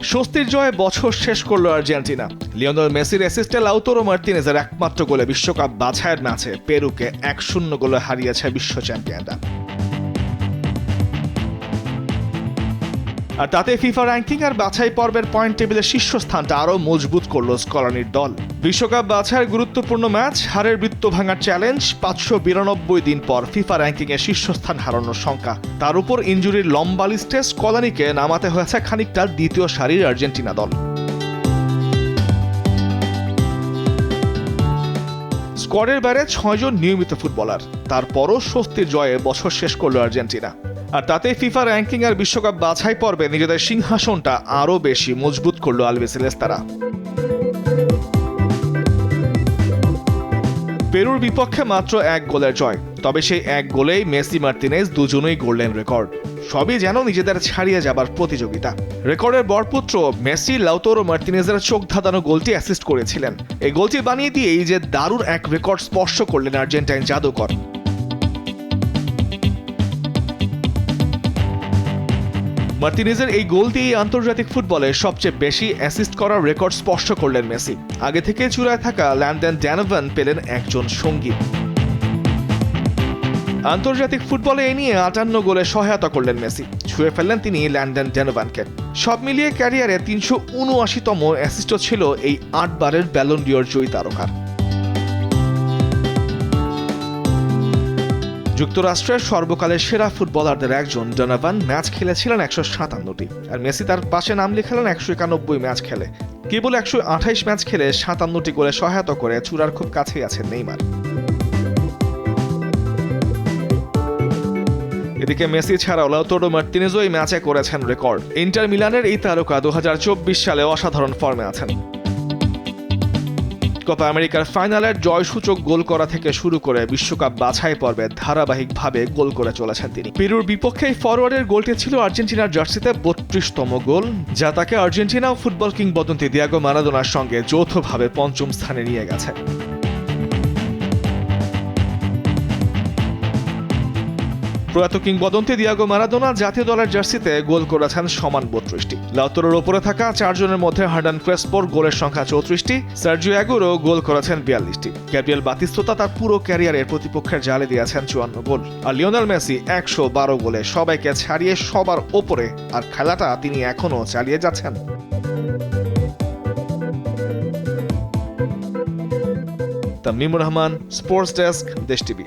স্বস্তির জয়ে বছর শেষ করল আর্জেন্টিনা। লিওনেল মেসির অ্যাসিস্টে লাউতারো মার্তিনেজের একমাত্র গোলে বিশ্বকাপ বাছাইয়ের ম্যাচে পেরুকে 1-0 গোলে হারিয়েছে বিশ্ব চ্যাম্পিয়নরা। আর তাতে ফিফা র্যাঙ্কিং আর বাছাই পর্বের পয়েন্ট টেবিলের শীর্ষস্থানটা আরও মজবুত করল স্কলানির দল। বিশ্বকাপ বাছাইয়ের গুরুত্বপূর্ণ ম্যাচ হারের বৃত্ত ভাঙার চ্যালেঞ্জ, 592 দিন পর ফিফা র্যাঙ্কিংয়ে শীর্ষস্থান হারানোর শঙ্কা। তার উপর ইনজুরির লম্বা লিস্টে স্কলানিকে নামাতে হয়েছে খানিকটা দ্বিতীয় সারির আর্জেন্টিনা দল। স্কোয়াডের বাইরে 6 জন নিয়মিত ফুটবলার, তারপরও স্বস্তির জয়ে বছর শেষ করল আর্জেন্টিনা। আর তাতে ফিফা র্যাঙ্কিং আর বিশ্বকাপ বাছাই পর্বে নিজেদের সিংহাসনটা আরও বেশি মজবুত করল আলবিসেলেস্তারা। পেরুর বিপক্ষে মাত্র 1 গোলের জয়, তবে সেই 1 গোলেই মেসি মার্তিনেজ দুজনেই গড়লেন রেকর্ড। সবই যেন নিজেদের ছাড়িয়ে যাবার প্রতিযোগিতা। রেকর্ডের বরপুত্র মেসি লাউতারো মার্তিনেজের চোখ ধাঁধানো গোলটি অ্যাসিস্ট করেছিলেন। এই গোলটি বানিয়ে দিয়েই যে দারুণ এক রেকর্ড স্পর্শ করলেন আর্জেন্টাইন জাদুকর। মার্তিনেজের এই গোল দিয়ে আন্তর্জাতিক ফুটবলে সবচেয়ে বেশি অ্যাসিস্ট করার রেকর্ড স্পর্শ করলেন মেসি। আগে থেকে চূড়ায় থাকা ল্যান্ডন ডোনোভান পেলেন একজন সঙ্গী। আন্তর্জাতিক ফুটবলে এ নিয়ে 58 গোলে সহায়তা করলেন মেসি, ছুঁয়ে ফেললেন তিনি ল্যান্ডন ডোনোভানকে। সব মিলিয়ে ক্যারিয়ারে 379তম অ্যাসিস্টও ছিল এই 8 বারের ব্যালন ডিওর জয়ী তারকার। যুক্তরাষ্ট্রের সর্বকালের সেরা ফুটবলারদের একজন ডোনোভান ম্যাচ খেলেছিলেন 157টি, আর মেসি তার পাশে নাম লিখালেন 191 ম্যাচ খেলে। কেবল 128 ম্যাচ খেলে 57টি গোলে সহায়তা করে চূড়ার খুব কাছেই আছেন নেইমার। এদিকে মেসি ছাড়াও লাউতারো মার্তিনেজও এই ম্যাচে করেছেন রেকর্ড। ইন্টার মিলানের এই তারকা 2024 সালে অসাধারণ ফর্মে আছেন। কোপা আমেরিকার ফাইনালের জয়সূচক গোল করা থেকে শুরু করে বিশ্বকাপ বাছাই পর্বে ধারাবাহিকভাবে গোল করে চলেছেন তিনি। পেরুর বিপক্ষে ফরওয়ার্ডের গোলটি ছিল আর্জেন্টিনার জার্সিতে 32তম গোল, যা তাকে আর্জেন্টিনা ও ফুটবল কিংবদন্তি দিয়েগো মারাদোনার সঙ্গে যৌথভাবে 5ম স্থানে নিয়ে গেছে। প্রয়াত কিংবদন্তি দিয়েগো মারাদোনা জাতীয় দলের জার্সিতে গোল করেছেন সমান 32টি। লাউতারোর ওপরে থাকা 4 জনের মধ্যে হার্নান ক্রেসপোর গোলের সংখ্যা 34টি, সার্জিও আগুয়েরো গোল করেছেন 42টি। গ্যাব্রিয়েল বাতিস্তুতা তার পুরো ক্যারিয়ারের প্রতিপক্ষের জালে দিয়েছেন 54 গোল। আর লিওনেল মেসি 112 গোলে সবাইকে ছাড়িয়ে সবার ওপরে, আর খেলাটা তিনি এখনও চালিয়ে যাচ্ছেন। তামিমুর রহমান, স্পোর্টস ডেস্ক, দেশ টিভি।